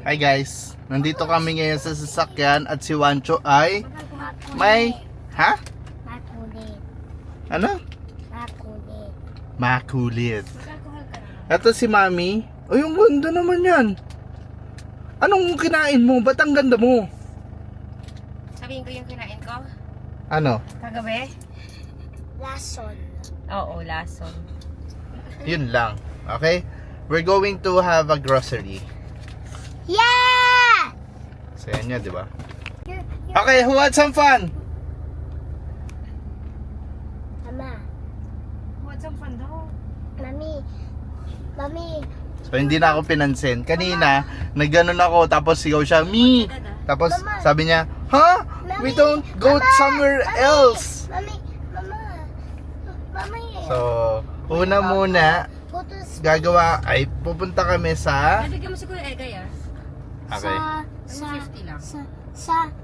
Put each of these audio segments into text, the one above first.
Hi guys, nandito kami ngayon sa sasakyan at si Wancho ay may, ha? Makulit. Ano? Makulit. Makulit. Ito si Mami. Ay, ang ganda naman yan. Anong kinain mo? Ba't ang ganda mo? Sabihin ko yung kinain ko? Ano? Kagabi? Lason. Oo, lason. Yun lang. Okay? We're going to have a grocery. Yeah! Saya niya, di ba? You're Okay, who had some fun? Mama. What's some fun daw? Mami. Mami. So, hindi na ako pinansin. Kanina, nagganon ako, tapos sigaw siya, Me! Tapos, Mama. sabi niya, Huh? We don't go somewhere else. Mami. Mama. Mami. So, una muna, Photos. gagawa, ay pupunta kami sa... Nabigyan mo si Kuya Egay ah. Okay. Sa 50 lang.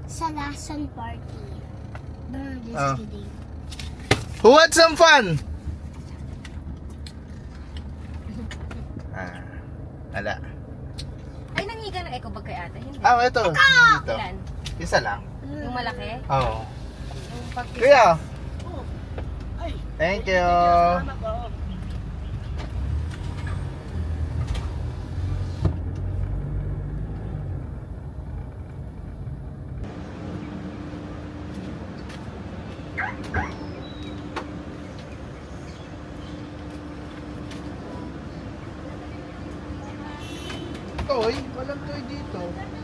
sa Lason party. No, just Oh. kidding. Who had some fun? Ala. Ay, nangiga na eco bag kay ate. Hindi. Ito. Dito. Ilan? Isa lang. Yung malaki? Oo. Yung pag Kuya. Thank you. Toy? Walang toy dito. Okay.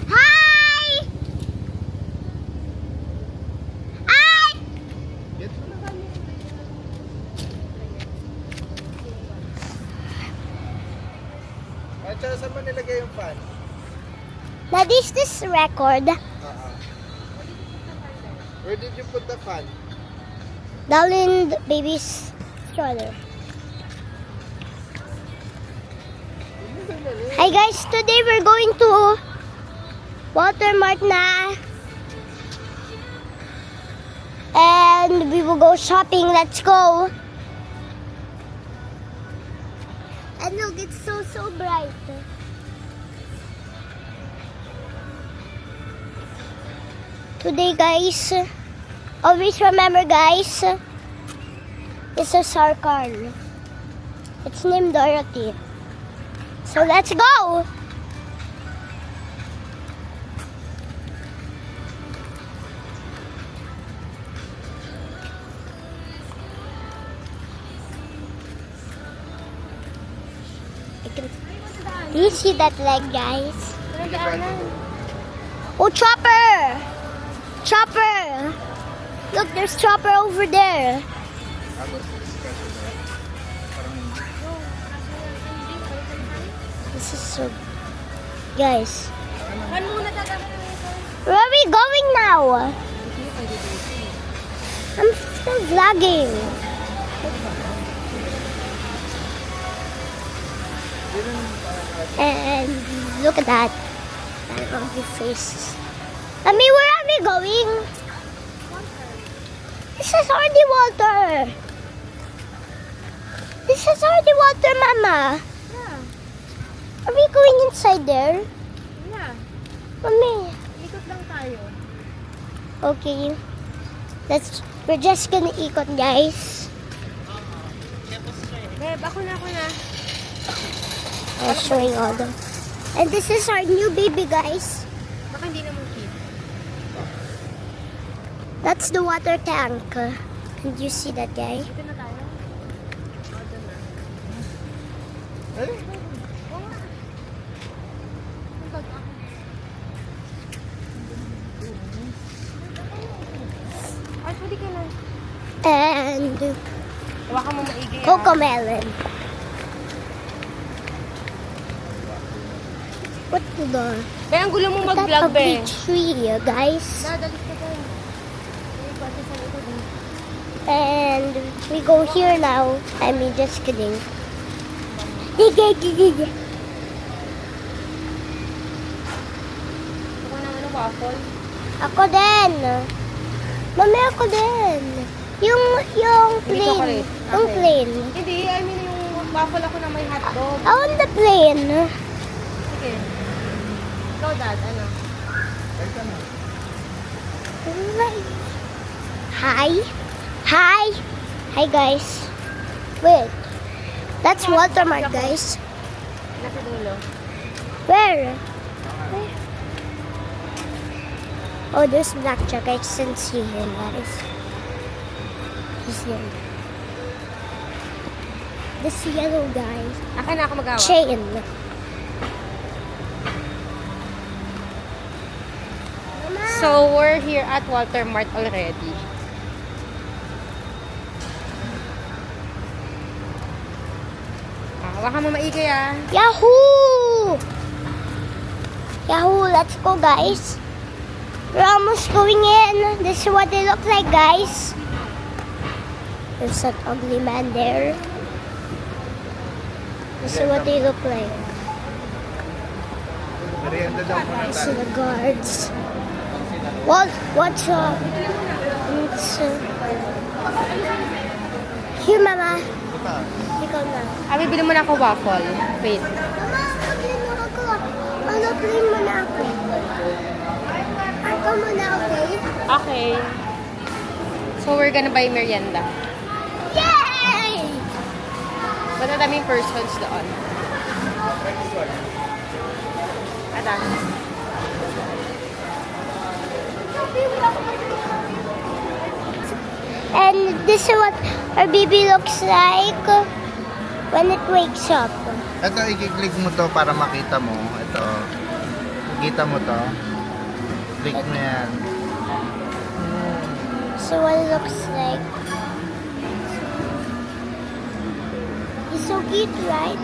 Hi! Hi! Get mo na kami. At saka saan mo nilagay yung fan? Now this record Where did you put the fan? down in the baby's stroller. Hi guys, today we're going to Walmart na. And we will go shopping. Let's go. And look, it's so bright. Today guys, always remember guys, this is our car. It's named Dorothy. So let's go. Do you see that leg, guys? Anong daanan? Oh, Chopper! Chopper! Look, there's Chopper over there. This is so... Guys, Saan muna tatapos? where are we going now? I'm still vlogging. And look at that. That ugly face. Mommy, where are we going? This is already water. This is already water, Mama. Yeah. Are we going inside there? Yeah. Mommy. Ikot lang tayo. Okay. We're just gonna ikot, guys. Beb, ako na. I'm showing all them. And this is our new baby, guys. Baka hindi naman keep. That's the water tank. Can you see that, guy? Dito na tayo. O, doon na. Eh, Oo nga. Ang bag ako. Ay, pwede ka na. And Baka mo maigi. Cocomelon. What the? Be, ang gulo mo That mag-vlog, ugly be. tree, guys. Dadalit ka tayo. Ay, pati sa likod mo. And we go here now. I mean, just kidding. Gigi. Ako ng waffle. Ako din. Mami, ako din. Yung Hindi ko plain. correct. Yung Okay. plain. Hindi, I mean yung waffle ako na may hotdog. I want the plain. Sige. Ikaw, Dad, ano? Hi. Hi. Hi, guys. Wait. That's Walmart, guys. Nasa dulo. Where? Oh, there's blackjack. I can see him, guys. He's there. This yellow guy. Akin na ako magawa. Chain. So, we're here at Walter Mart already. Baka mo maigay ah. Yahoo! Yahoo! Let's go, guys. We're almost going in. This is what they look like, guys. There's an ugly man there. This is what they look like. merienda daw muna This tayo. is the guards. What's up? It's, here, Mama. Buta. Ikaw na. Bibili mo na ako waffle. Wait. Mama, play mo ako. Ano, play mo na ako. Ako muna, okay? Okay. So, we're gonna buy merienda. Yay! Madaming persons doon. Ada. And this is what our baby looks like when it wakes up. Ito, i-click mo to para makita mo. Ito. Kita mo to. Click mo yan. So what it looks like. He's so cute, right?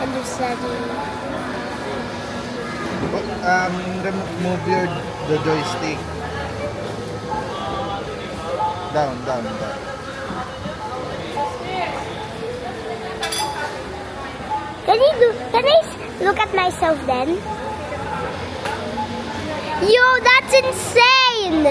And there's Daddy. Move the joystick. Down. Can I look at myself then? Yo, that's insane!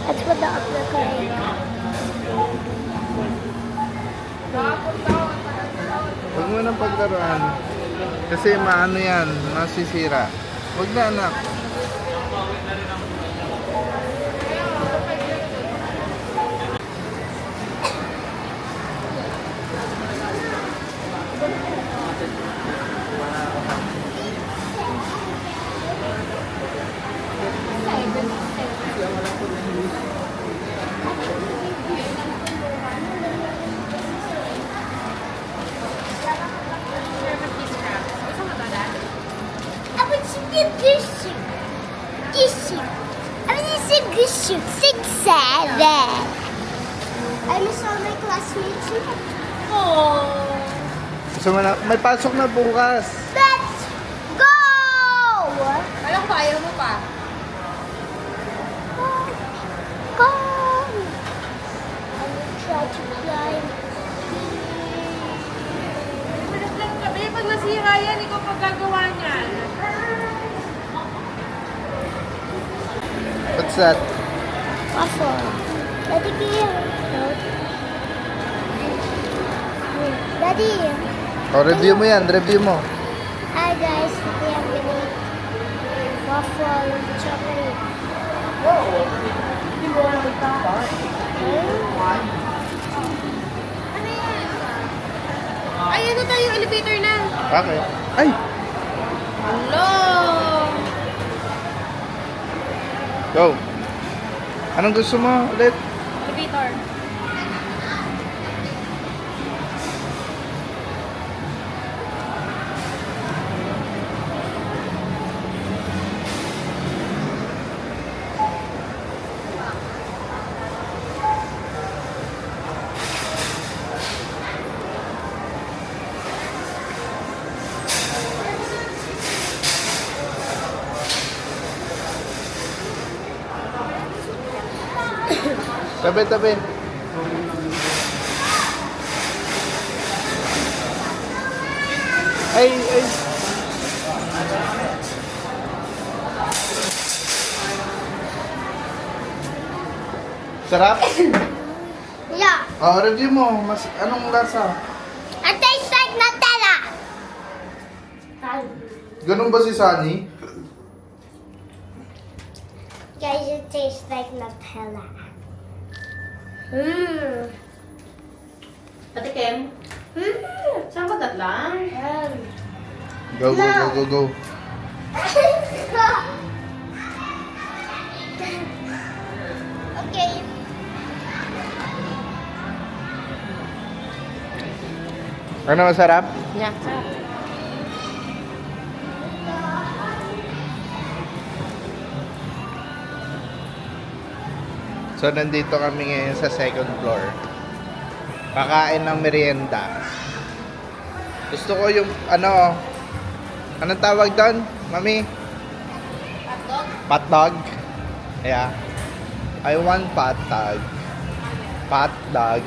That's what the up look like. Huwag mo nang paglaruan. Kasi maano yan, masisira. Huwag na, anak. Aber şimdi güçlü. Güçlü. Aber this is güçlü. 6, 7. I miss all my classmates. Oh. Gusto mo na, may pasok na bukas. Let's go! Alam ko, ayaw mo pa. Go! I will try to climb. Malaglag kami. Pag nasira yan, ikaw pag gagawa niyan. What's that? Waffle. Daddy, here. Daddy. O, review mo yan. Review mo. Hi guys, today I'm gonna eat waffle chocolate. Ay, ano tayo? Elevator na. Okay. Ay! Hello! Go! Anong gusto mo ulit? Elevator. Tabi, tabi. Ay, ay. Sarap? Yeah, O, review mo. Mas, anong lasa? it tastes like Nutella. Ganun ba si Sunny? Guys, it tastes like Nutella. Mmm. Patikim. Saan ba lang? Go, go, go, go, go. Okay. Ano masarap? Yeah. So, nandito kami ngayon sa second floor. Kakain ng merienda. Gusto ko yung, anong tawag doon, mami? Hotdog? Patdog? Yeah. I want patdog. Patdog.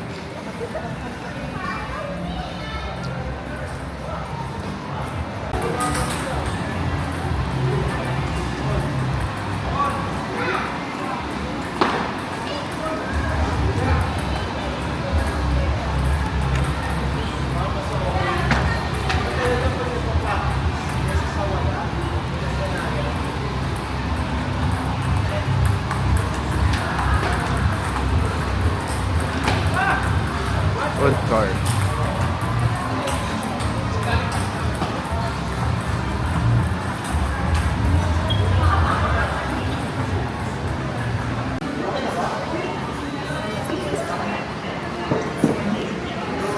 Food court.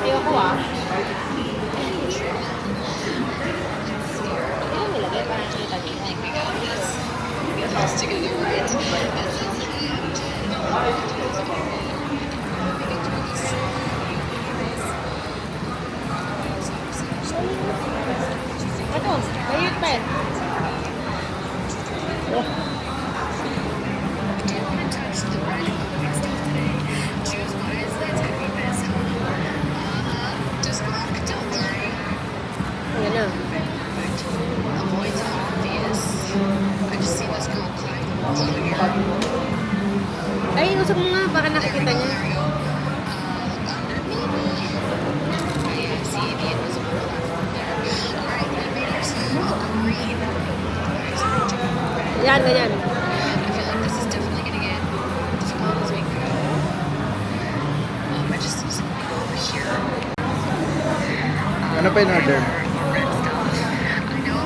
Ayoko ah. Ano nilagay para nakita dito? Ito, ayun pa eh. Ayan na. Ay, usap mo nga, baka nakikita niya. Yan, ganyan. Ano pa in-order?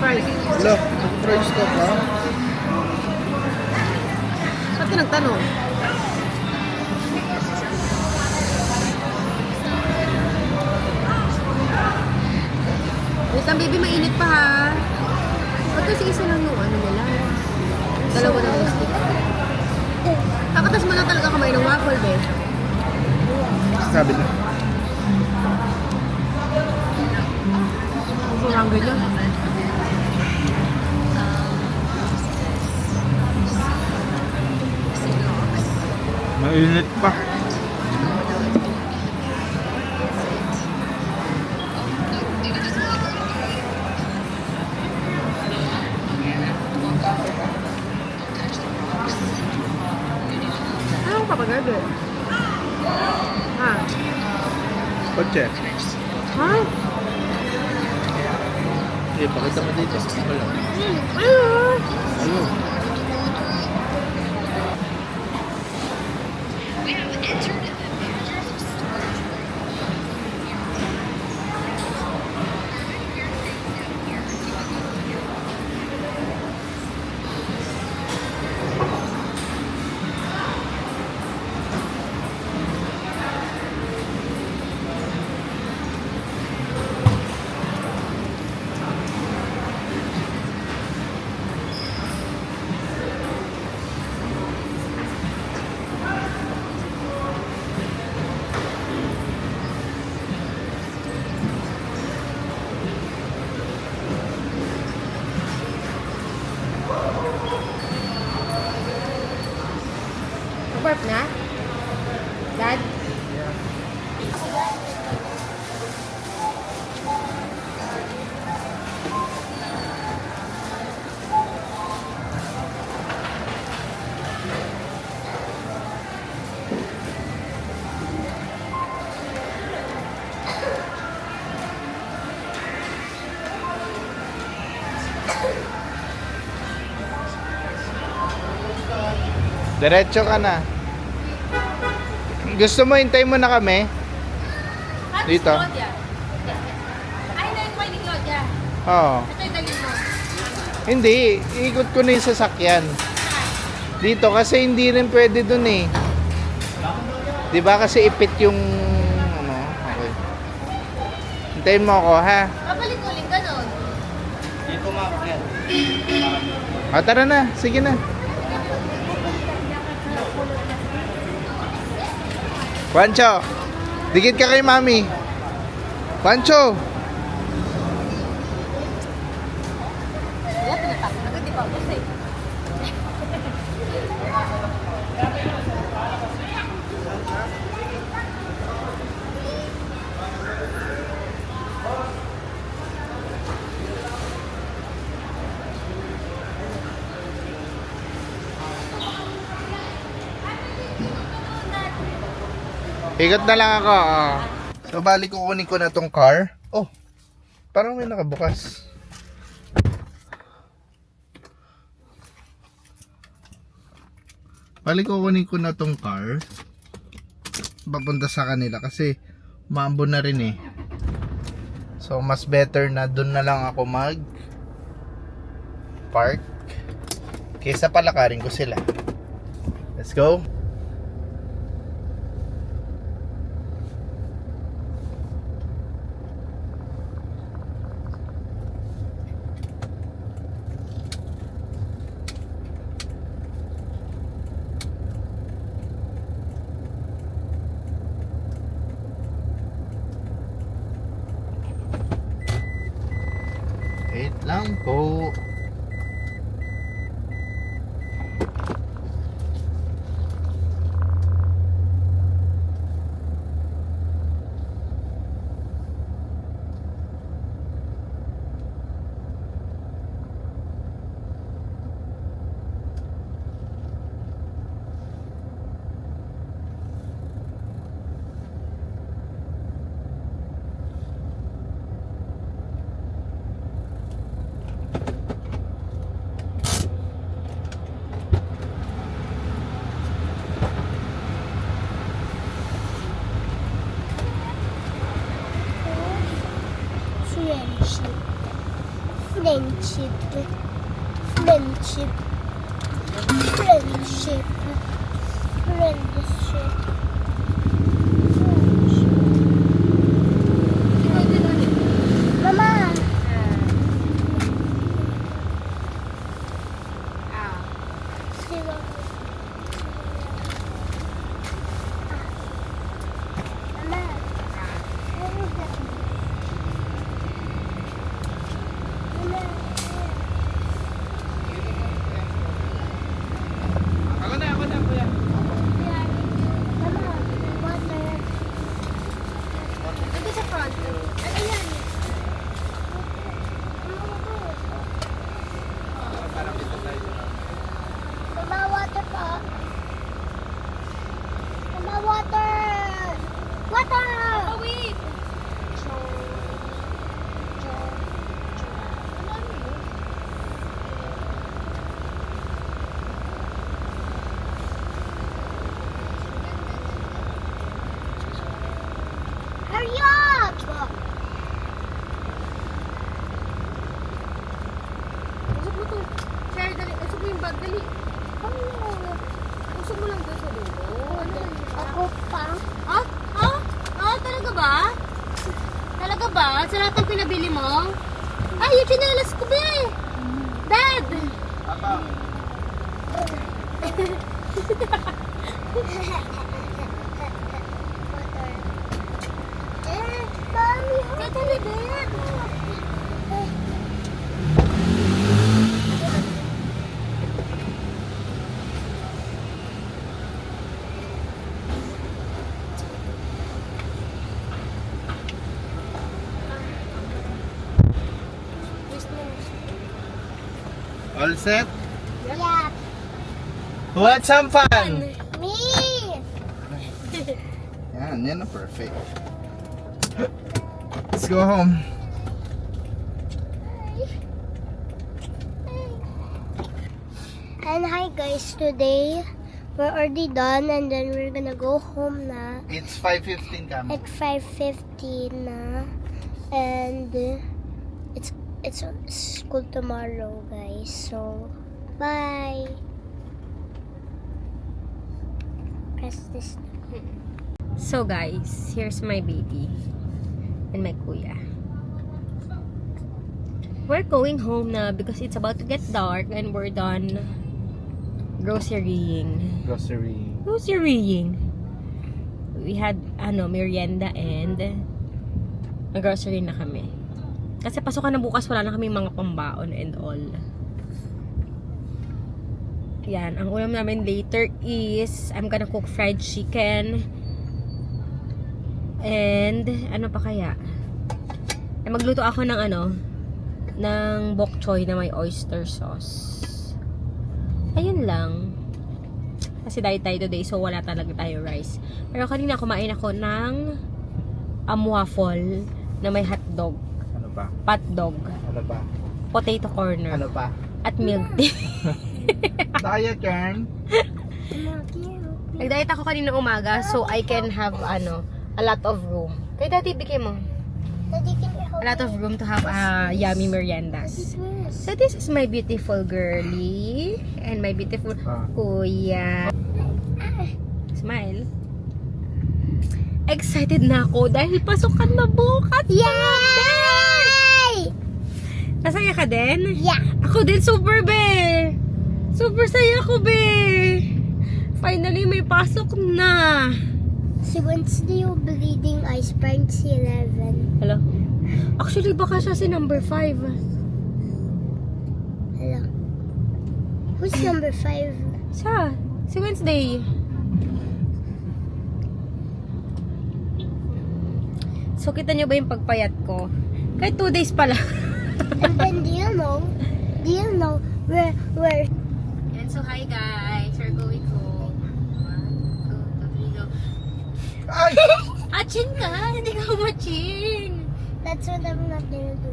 Price. Hello, fries ka ba? Ba't ka nagtanong? Wait lang, baby, mainit pa ha. Ba't kasi isa lang yung ano nila? Dalawa na yung stick. Kakatas mo lang talaga kamay ng waffle, be. Sabi na. Kurang ganyan. Mainit pa. Ano ka pa gagawin? Ha? Kotse. Ha? Sige, pakita mo dito. Wala. Ayun. Ayun. Burp na? Dad? Diretso ka na. Gusto mo, hintay mo na kami? Dito? Ay, na yung pwedeng Claudia. Oo. Ito yung dalhin mo. Hindi, ikot ko na yung sasakyan. Dito kasi hindi rin pwede dun eh. 'Di ba kasi ipit yung ano, okay. Hintayin mo ako, ha? Babalik ulit ganun. Ah, tara na, sige na. Pancho, dikit ka kay mami. Pancho! Wala, pinatapos. Agad di pa ako eh. Ikot na lang ako. So, balik kukunin ko na tong car. Oh, parang may nakabukas. Balik kukunin ko na tong car. Papunta sa kanila kasi maambo na rin eh. So, mas better na dun na lang ako mag park kaysa palakarin ko sila. Let's go. Wait lang po. Friendship. Friendship. Friendship. Ikaw din ulit. Mama. Ah. Sige, Mama. Mama. Ano ba? Mama. Ako na, kuya. Mama, water. Ito sa front. Ano yan? Mama, water po. Mama, water. Water. Oh, wait. Hurry up. Usap mo to. Share, dali. Usap mo yung bag, dali. Usap mo lang doon sa dulo. Ano? Ako pa. Ah? Ah? Ah? Talaga ba? Talaga ba? Sa lahat ng pinabili mo? Ay, yung chinelas ko, be! Dad! Papa. Water. Mommy. Dad, dali, Dad! All set? Yeah. Who had some fun? Me. Yan na perfect. Let's go home. And hi guys, today we're already done and then we're gonna go home na It's 5:15 kami. at 5:15 na. And it's school tomorrow guys. So bye. Press this. So guys, here's my baby and my kuya. We're going home na because it's about to get dark and we're done grocerying. Grocerying. We had merienda and nag-grocery na kami. Kasi pasukan na bukas, wala na kami mga pambaon and all. Yan, ang ulam namin later is I'm gonna cook fried chicken. And ano pa kaya? Magluto ako ng ng bok choy na may oyster sauce. Ayun lang. Kasi diet tayo today, so wala talaga tayo rice. Pero kanina kumain ako ng waffle na may hotdog, Ano ba? patdog, Ano ba? potato corner, Ano ba? at milk tea. Diet yarn. Nag-diet ako kanina umaga, so I can have a lot of room. Kaya dati bigay mo. Daddy, can you hold A lot of room to have yummy meriendas. So this is my beautiful girly and my beautiful kuya. Smile. Excited na ako dahil pasukan na bukas. Yay! Nasaya ka din? Yeah. Ako din, super be. Super saya ko be. Finally may pasok na. Si Wednesday yung bleeding eyes, parang si 11. Hello? Actually, baka siya si number 5. Hello. Who's number 5? Siya. Si Wednesday. So, kita nyo ba yung pagpayat ko? Kahit 2 days pala. And then do you know where And so, hi guys. We're going home. 1, 2, 3, go. Ay! Achin ka! Hindi ka umachin! that's what I'm not gonna do.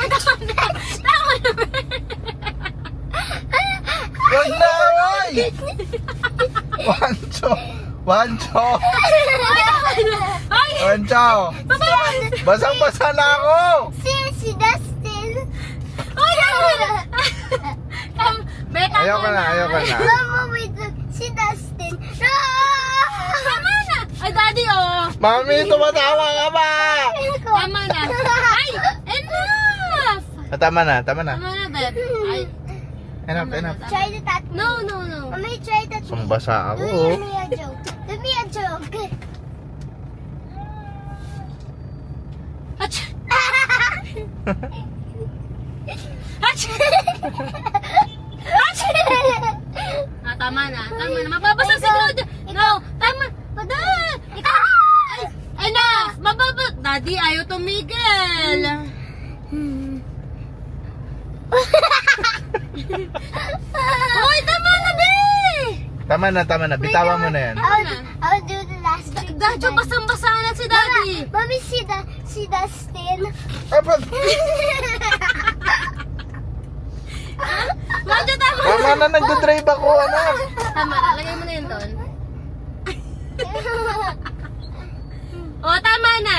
Tama na ba? Wag na, oy! Wancho! Wancho! Ay! Wancho! Baba! Basang-basa na ako! Si Dustin. Ay, Ayoko na. Mama, wait. Si Dustin. Tama na. Ay, daddy, oh. Mami, tumatawa ka ba? Tama na. Ay, enough. Tama na. Tama na, babe. Ay, Enough. Try that. no. Mommy, try that. Sumbasa ako. Do me a joke. Do me a joke. Ach! Ach! Ach! Tama na. Mababasa si Claudia. No, tama. Ikaw. Ay, enough. Daddy, ayaw tumigil. Hoy, tama na, be! Tama na. Bitawan mo na yan. I'll do the last trick. Dadyo, basang-basa na si daddy. Mommy, si Dustin. Dadyo, tama na. Tama na, nagdodrive ako, anak. Tama na, lagay mo na yun doon. O, tama na.